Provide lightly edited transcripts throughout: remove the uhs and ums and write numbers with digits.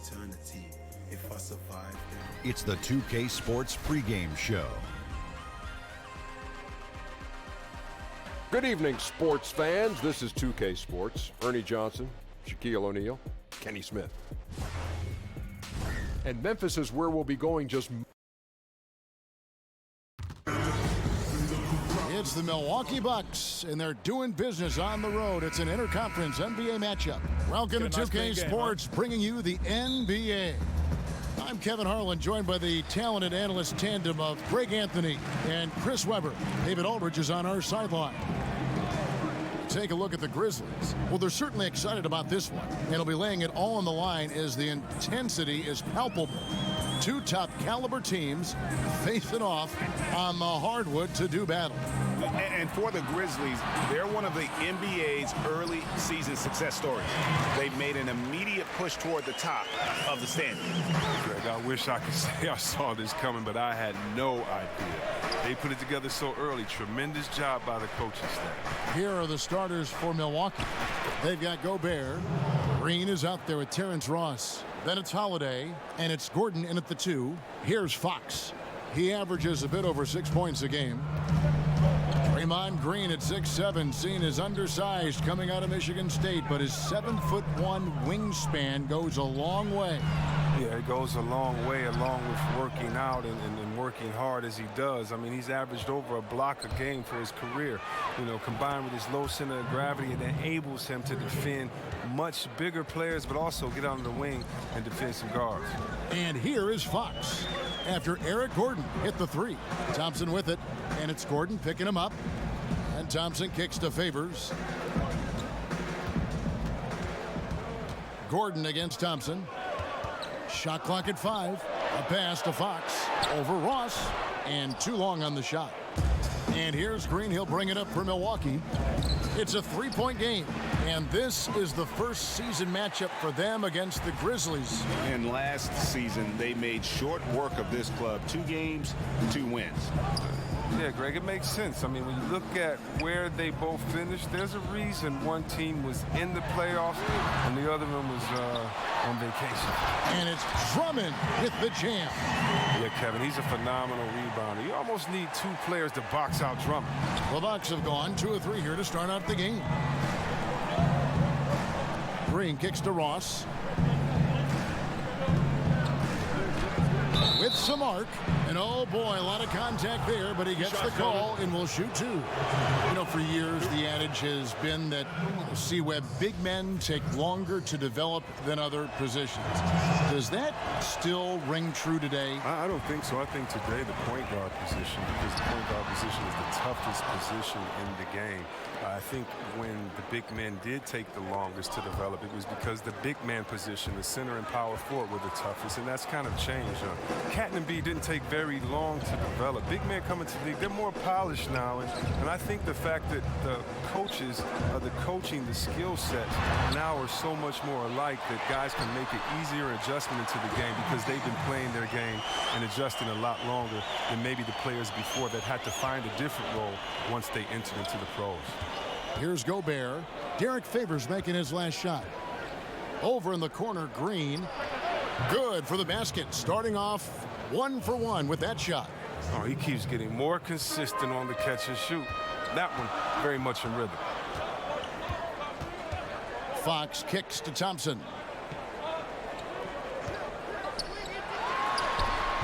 eternity. If I survive, then It's the 2K Sports pregame show. Good evening, sports fans. This is 2K Sports. Ernie Johnson, Shaquille O'Neal, Kenny Smith. And Memphis is where we'll be going just... It's the Milwaukee Bucks, and they're doing business on the road. It's an interconference NBA matchup. Welcome to 2K Sports, bringing you the NBA. I'm Kevin Harlan, joined by the talented analyst tandem of Greg Anthony and Chris Webber. David Aldridge is on our sideline. Take a look at the Grizzlies. Well, they're certainly excited about this one, and they'll be laying it all on the line as the intensity is palpable. Two top caliber teams facing off on the hardwood to do battle. And for the Grizzlies, they're one of the NBA's early season success stories. They've made an immediate push toward the top of the standings. Greg, I wish I could say I saw this coming, but I had no idea. They put it together so early. Tremendous job by the coaching staff. Here are the starters for Milwaukee. They've got Gobert. Green is out there with Terrence Ross. Then it's Holiday, and it's Gordon in at the 2. Here's Fox. He averages a bit over 6 points a game. Draymond Green at 6'7", seen as undersized coming out of Michigan State, but his 7'1" wingspan goes a long way. Yeah, it goes a long way along with working out and working hard as he does. I mean, he's averaged over a block a game for his career. You know, combined with his low center of gravity, it enables him to defend much bigger players, but also get on the wing and defend some guards. And here is Fox after Eric Gordon hit the 3. Thompson with it, and it's Gordon picking him up. And Thompson kicks to Favors. Gordon against Thompson. Shot clock at 5. A pass to Fox over Ross, and too long on the shot. And here's Green. He'll bring it up for Milwaukee. It's a 3-point game, and this is the first season matchup for them against the Grizzlies. And last season, they made short work of this club. 2 games, 2 wins. Yeah, Greg, it makes sense. I mean, when you look at where they both finished, there's a reason one team was in the playoffs and the other one was on vacation. And it's Drummond with the jam. Yeah, Kevin, he's a phenomenal rebounder. You almost need 2 players to box out Drummond. The Bucks have gone 2 of 3 here to start out the game. Green kicks to Ross. With some arc, and oh boy, a lot of contact there, but he gets the call and will shoot 2. You know, for years the adage has been that C-Web big men take longer to develop than other positions. Does that still ring true today? I don't think so. I think today the point guard position, because the point guard position is the toughest position in the game. I think when the big men did take the longest to develop, it was because the big man position, the center and power forward, were the toughest, and that's kind of changed. Cat and B didn't take very long to develop. Big men coming to the league, they're more polished now, and I think the fact that the coaches, the coaching, the skill sets now are so much more alike that guys can make it easier adjustment into the game because they've been playing their game and adjusting a lot longer than maybe the players before that had to find a different role once they entered into the pros. Here's Gobert. Derek Favors making his last shot. Over in the corner, Green. Good for the basket. Starting off 1 for 1 with that shot. Oh, he keeps getting more consistent on the catch and shoot. That one very much in rhythm. Fox kicks to Thompson.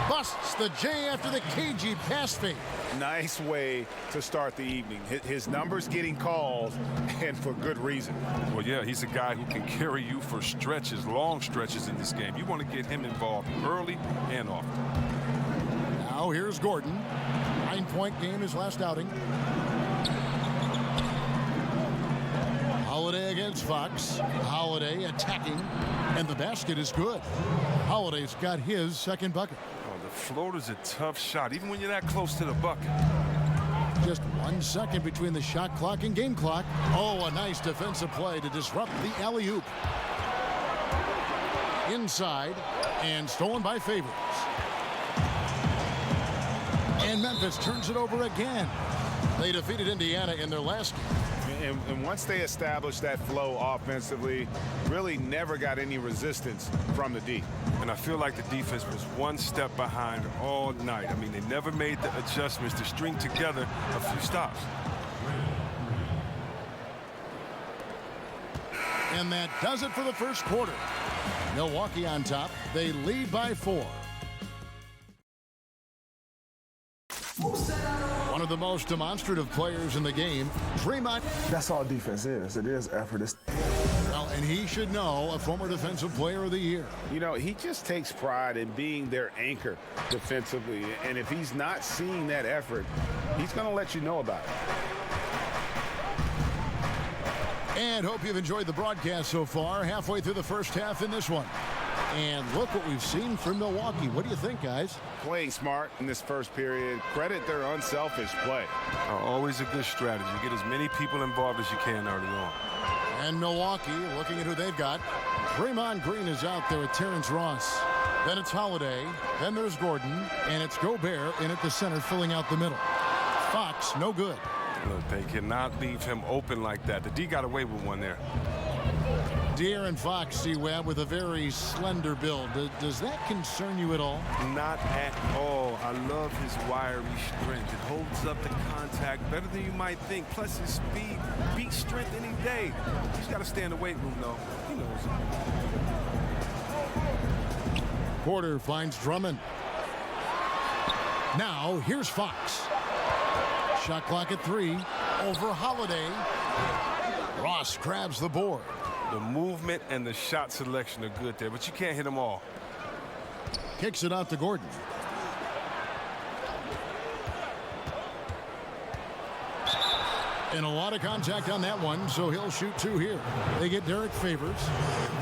Busts the J after the cagey pass fake. Nice way to start the evening. His numbers getting called, and for good reason. Well, yeah, he's a guy who can carry you for stretches, long stretches in this game. You want to get him involved early and often. Now here's Gordon. 9-point game his last outing. Holiday against Fox. Holiday attacking, and the basket is good. Holiday's got his second bucket. Floater's a tough shot, even when you're that close to the bucket. Just 1 second between the shot clock and game clock. Oh, a nice defensive play to disrupt the alley-oop. Inside, and stolen by Favors. And Memphis turns it over again. They defeated Indiana in their last game. And once they established that flow offensively, really never got any resistance from the D. And I feel like the defense was one step behind all night. I mean, they never made the adjustments to string together a few stops. And that does it for the first quarter. Milwaukee on top. They lead by 4. One of the most demonstrative players in the game, Draymond. That's all defense is. It is effort. Well, and he should know, a former Defensive Player of the Year. You know, he just takes pride in being their anchor defensively. And if he's not seeing that effort, he's going to let you know about it. And hope you've enjoyed the broadcast so far. Halfway through the first half in this one. And look what we've seen from Milwaukee. What do you think, guys? Playing smart in this first period. Credit their unselfish play. Always a good strategy. Get as many people involved as you can early on. And Milwaukee, looking at who they've got. Draymond Green is out there with Terrence Ross. Then it's Holiday. Then there's Gordon. And it's Gobert in at the center, filling out the middle. Fox, no good. Look, they cannot leave him open like that. The D got away with one there. De'Aaron Fox, C-Web, with a very slender build. Does that concern you at all? Not at all. I love his wiry strength. It holds up the contact better than you might think. Plus his speed beats strength any day. He's got to stay in the weight room, though. He knows it. Porter finds Drummond. Now, here's Fox. Shot clock at 3. Over Holiday. Ross grabs the board. The movement and the shot selection are good there, but you can't hit them all. Kicks it out to Gordon. And a lot of contact on that one, so he'll shoot 2 here. They get Derek Favors.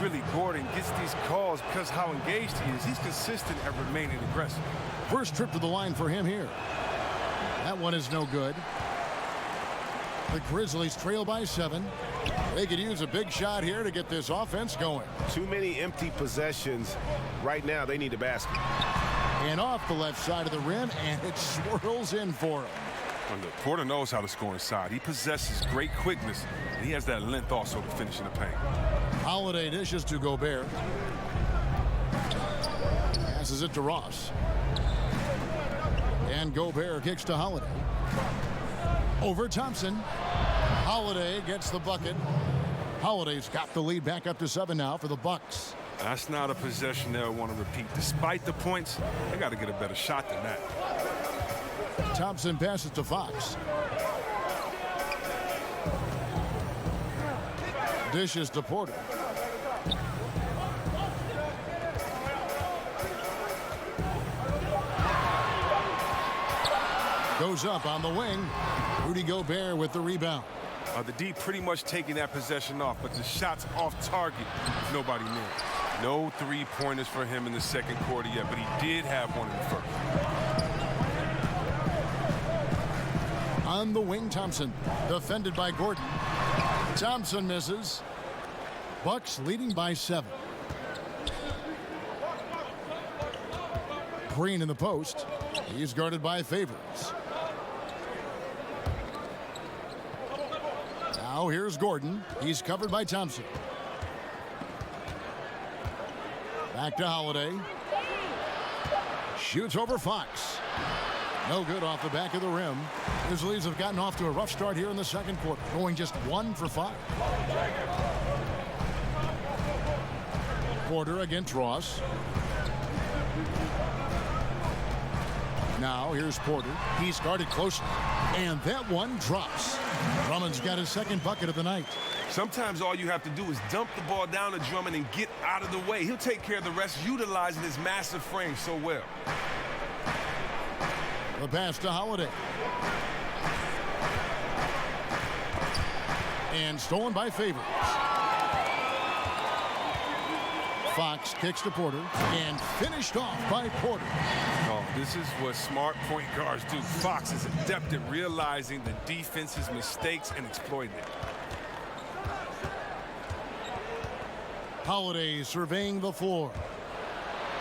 Really, Gordon gets these calls because how engaged he is. He's consistent at remaining aggressive. First trip to the line for him here. That one is no good. The Grizzlies trail by 7. They could use a big shot here to get this offense going. Too many empty possessions. Right now, they need a basket. And off the left side of the rim, and it swirls in for him. And look, Porter knows how to score inside. He possesses great quickness, and he has that length also to finish in the paint. Holiday dishes to Gobert. Passes it to Ross. And Gobert kicks to Holiday. Over Thompson. Holiday gets the bucket. Holiday's got the lead back up to 7 now for the Bucks. That's not a possession they'll want to repeat. Despite the points, they got to get a better shot than that. Thompson passes to Fox. Dishes to Porter. Goes up on the wing. Rudy Gobert with the rebound. The D pretty much taking that possession off, but the shot's off target. Nobody near. No three-pointers for him in the second quarter yet, but he did have one in the first. On the wing, Thompson. Defended by Gordon. Thompson misses. Bucks leading by 7. Green in the post. He's guarded by Favors. Now here's Gordon. He's covered by Thompson. Back to Holiday. Shoots over Fox. No good off the back of the rim. Grizzlies have gotten off to a rough start here in the second quarter, going just 1 for 5. Porter against Ross. Now here's Porter. He's guarded closely. And that one drops. Drummond's got his second bucket of the night. Sometimes all you have to do is dump the ball down to Drummond and get out of the way. He'll take care of the rest, utilizing his massive frame so well. The pass to Holiday. And stolen by Favors. Fox kicks to Porter and finished off by Porter. Oh, this is what smart point guards do. Fox is adept at realizing the defense's mistakes and exploiting it. Holiday surveying the floor.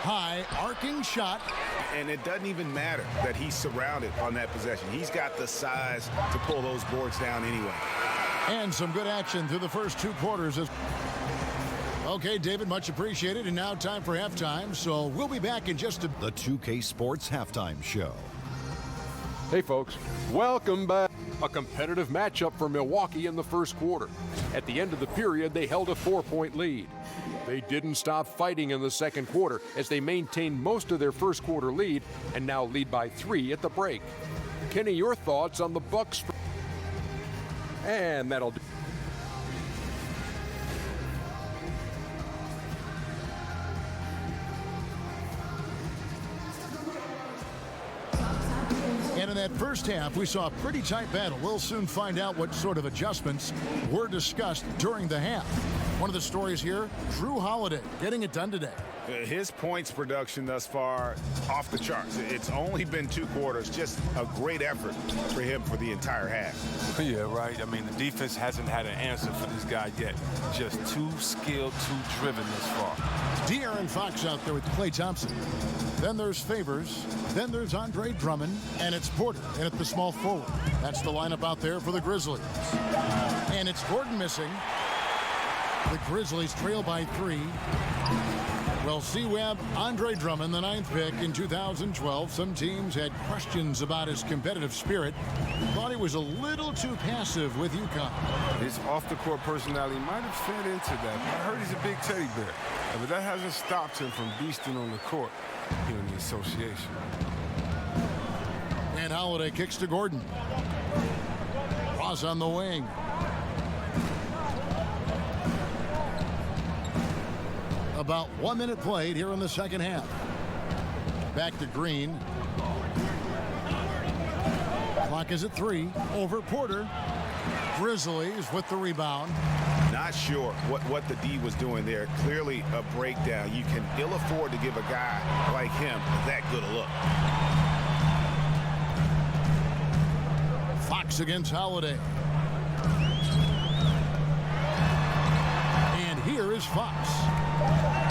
High arcing shot. And it doesn't even matter that he's surrounded on that possession. He's got the size to pull those boards down anyway. And some good action through the first 2 quarters. Okay, David, much appreciated. And now time for halftime. So we'll be back in just a... The 2K Sports Halftime Show. Hey, folks. Welcome back. A competitive matchup for Milwaukee in the first quarter. At the end of the period, they held a 4-point lead. They didn't stop fighting in the second quarter as they maintained most of their first quarter lead and now lead by 3 at the break. Kenny, your thoughts on the Bucks? And that'll do. And in that first half, we saw a pretty tight battle. We'll soon find out what sort of adjustments were discussed during the half. One of the stories here, Drew Holiday getting it done today. His points production thus far off the charts. It's only been 2 quarters. Just a great effort for him for the entire half. Yeah, right. I mean, the defense hasn't had an answer for this guy yet. Just too skilled, too driven this far. De'Aaron Fox out there with Klay Thompson. Then there's Favors. Then there's Andre Drummond. And it's Porter in at the small forward. That's the lineup out there for the Grizzlies. And it's Gordon missing. The Grizzlies trail by 3. Well, C-Web, Andre Drummond, the 9th pick in 2012. Some teams had questions about his competitive spirit. Thought he was a little too passive with UConn. His off-the-court personality might have fed into that. I heard he's a big teddy bear, but that hasn't stopped him from beasting on the court here in the association. And Holiday kicks to Gordon. Ross on the wing. About 1 minute played here in the second half. Back to Green. Clock is at 3. Over Porter. Grizzlies with the rebound. Not sure what the D was doing there. Clearly a breakdown. You can ill afford to give a guy like him that good a look. Fox against Holiday. And here is Fox.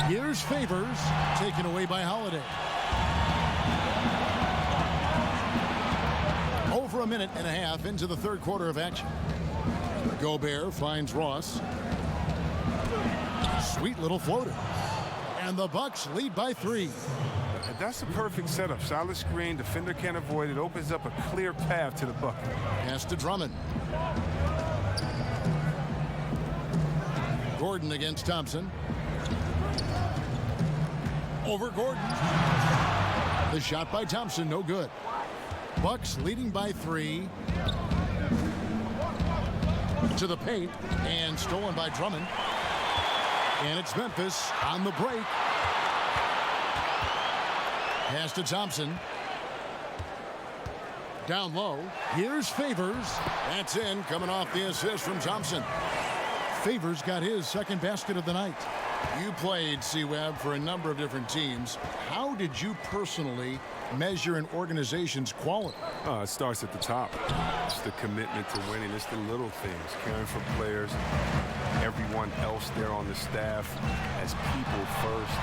Here's Favors, taken away by Holiday. Over 1.5 minutes into the third quarter of action. Gobert finds Ross. Sweet little floater. And the Bucks lead by 3. That's a perfect setup. Solid screen, defender can't avoid it. Opens up a clear path to the bucket. Pass to Drummond. Gordon against Thompson. Over Gordon. The shot by Thompson, no good. Bucks leading by 3. To the paint, and stolen by Drummond. And it's Memphis on the break. Pass to Thompson. Down low. Here's Favors. That's in, coming off the assist from Thompson. Favors got his second basket of the night. You played, C-Web, for a number of different teams. How did you personally measure an organization's quality? It starts at the top. It's the commitment to winning. It's the little things, caring for players, everyone else there on the staff as people first,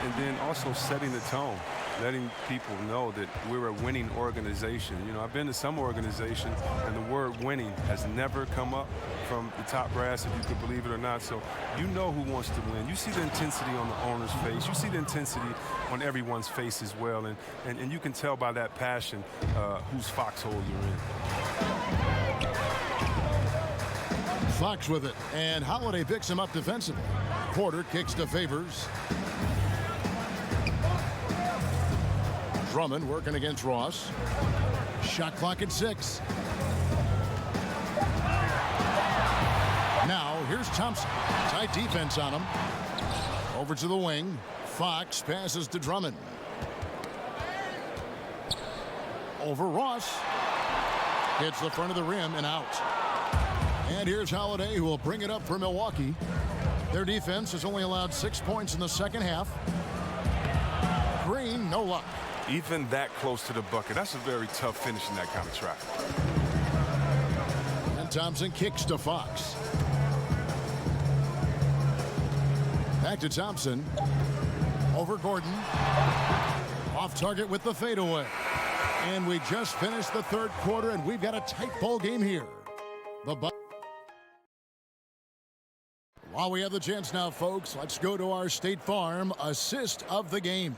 and then also setting the tone, letting people know that we're a winning organization. You know, I've been to some organizations, and the word winning has never come up from the top brass, if you could believe it or not. So you know who wants to win. You see the intensity on the owner's face. You see the intensity on everyone's face as well. And you can tell by that passion whose foxhole you're in. Fox with it. And Holiday picks him up defensively. Porter kicks to Favors. Drummond working against Ross. Shot clock at 6. Now, here's Thompson. Tight defense on him. Over to the wing. Fox passes to Drummond. Over Ross. Hits the front of the rim and out. And here's Holiday, who will bring it up for Milwaukee. Their defense has only allowed 6 points in the second half. Green, no luck. Even that close to the bucket, that's a very tough finish in that kind of traffic. And Thompson kicks to Fox. Back to Thompson. Over Gordon. Off target with the fadeaway. And we just finished the third quarter, and we've got a tight ball game here. While we have the chance now, folks, let's go to our State Farm assist of the game.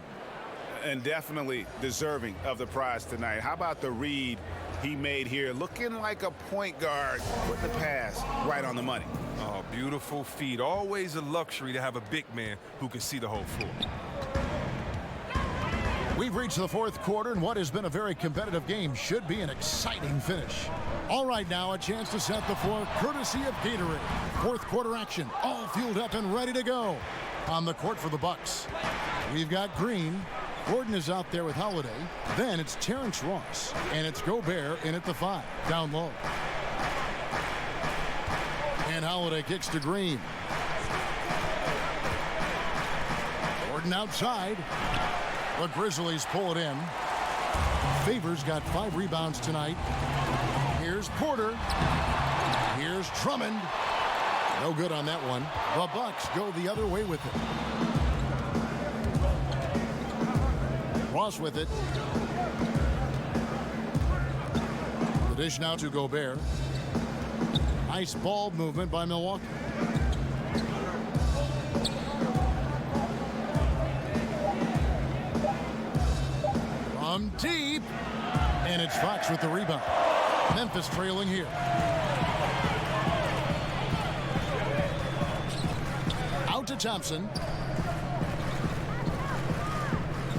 And definitely deserving of the prize tonight. How about the read he made here? Looking like a point guard with the pass right on the money. Oh, beautiful feed. Always a luxury to have a big man who can see the whole floor. We've reached the fourth quarter, and what has been a very competitive game should be an exciting finish. All right, now a chance to set the floor courtesy of Gatorade. Fourth quarter action, all fueled up and ready to go. On the court for the Bucks, we've got Green. Gordon is out there with Holiday. Then it's Terrence Ross, and it's Gobert in at the 5, down low. And Holiday kicks to Green. Gordon outside. The Grizzlies pull it in. Favors got 5 rebounds tonight. Here's Porter. Here's Drummond. No good on that one. The Bucks go the other way with it. Ross with it. The dish now to Gobert. Nice ball movement by Milwaukee. From deep. And it's Fox with the rebound. Memphis trailing here. Out to Thompson.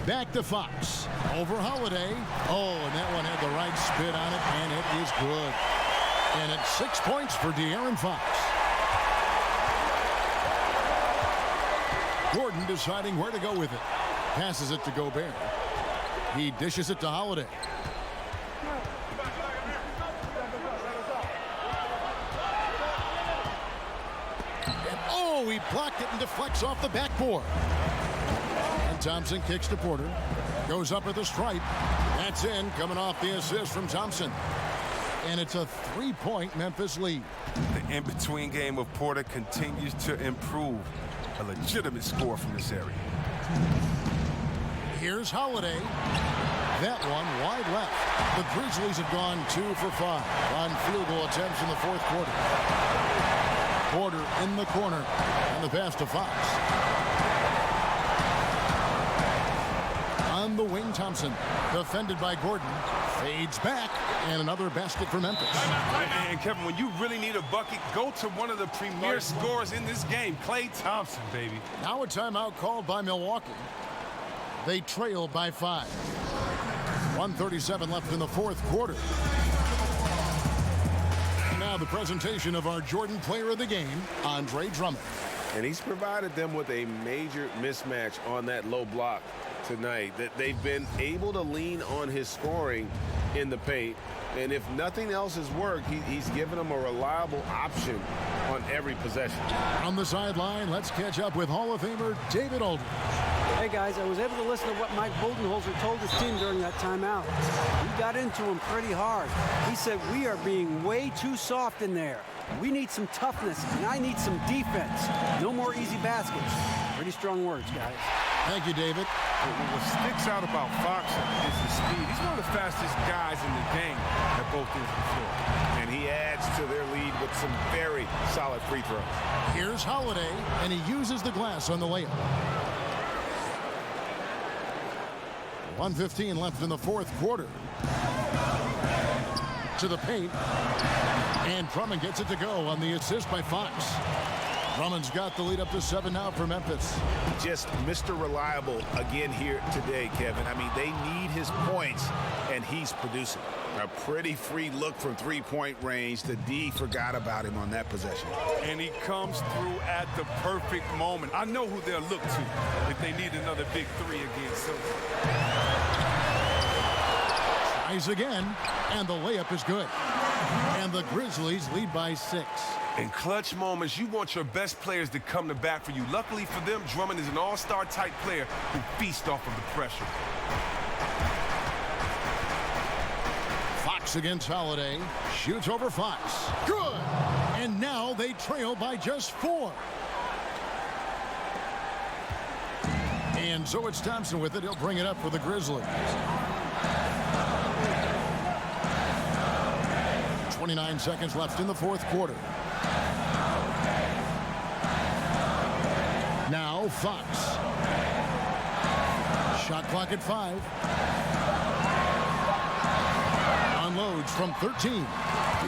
Back to Fox. Over Holiday. Oh, and that one had the right spin on it, and it is good. And it's 6 points for De'Aaron Fox. Gordon deciding where to go with it. Passes it to Gobert. He dishes it to Holiday. And oh, he blocked it and deflects off the backboard. And Thompson kicks to Porter. Goes up at the stripe. That's in, coming off the assist from Thompson. And it's a 3-point Memphis lead. The in-between game of Porter continues to improve. A legitimate score from this area. Here's Holiday. That one wide left. The Grizzlies have gone 2 for 5 on field goal attempts in the fourth quarter. Porter in the corner. And the pass to Fox. On the wing, Thompson. Defended by Gordon. Fades back. And another basket for Memphis. And Kevin, when you really need a bucket, go to one of the premier scorers in this game, Klay Thompson, baby. Now a timeout called by Milwaukee. They trail by 5. 1:37 left in the fourth quarter. Now the presentation of our Jordan Player of the Game, Andre Drummond. And he's provided them with a major mismatch on that low block tonight. That they've been able to lean on his scoring in the paint. And if nothing else has worked, he's given them a reliable option on every possession. On the sideline, let's catch up with Hall of Famer David Aldridge. Hey guys, I was able to listen to what Mike Budenholzer told his team during that timeout. He got into him pretty hard. He said, we are being way too soft in there. We need some toughness, and I need some defense. No more easy baskets. Pretty strong words, guys. Thank you, David. What sticks out about Fox is his speed. He's one of the fastest guys in the game at both ends of the floor. And he adds to their lead with some very solid free throws. Here's Holiday, and he uses the glass on the layup. 1:15 left in the fourth quarter. To the paint. And Drummond gets it to go on the assist by Fox. Drummond's got the lead up to 7 now for Memphis. Just Mr. Reliable again here today, Kevin. I mean, they need his points, and he's producing. A pretty free look from three-point range. The D forgot about him on that possession. And he comes through at the perfect moment. I know who they'll look to if they need another big three again. So tries again, and the layup is good. And the Grizzlies lead by 6. in clutch moments, you want your best players to come to bat for you. Luckily for them, Drummond is an all-star type player who feasts off of the pressure. Fox against Holiday. Shoots over Fox. Good! And now they trail by just 4. And so it's Thompson with it. He'll bring it up for the Grizzlies. 29 seconds left in the fourth quarter. Now Fox. Shot clock at 5. Unloads from 13.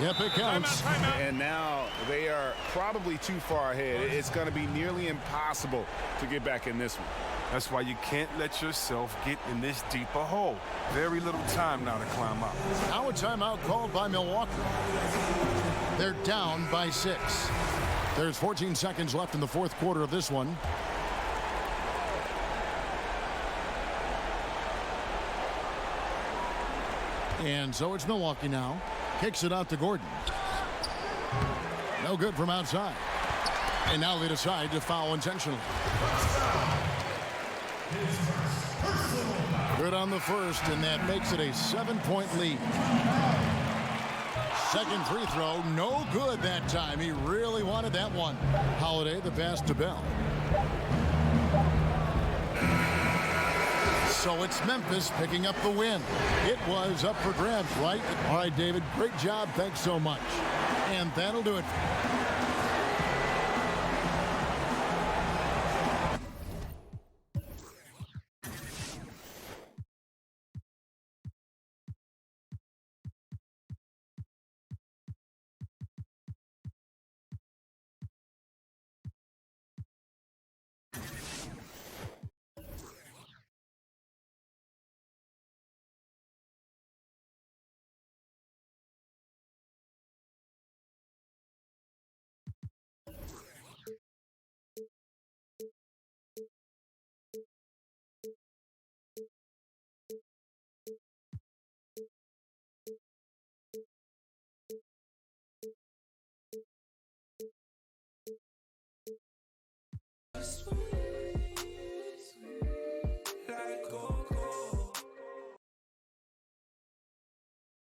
Yep, it counts. And now they are probably too far ahead. It's going to be nearly impossible to get back in this one. That's why you can't let yourself get in this deeper hole. Very little time now to climb out. Now a timeout called by Milwaukee. They're down by 6. There's 14 seconds left in the fourth quarter of this one. And so it's Milwaukee now. Kicks it out to Gordon. No good from outside. And now they decide to foul intentionally. Good on the first, and that makes it a 7-point lead. Second free throw, no good that time. He really wanted that one. Holiday, the pass to Bell. So it's Memphis picking up the win. It was up for grabs, right? All right, David, great job. Thanks so much. And that'll do it. Just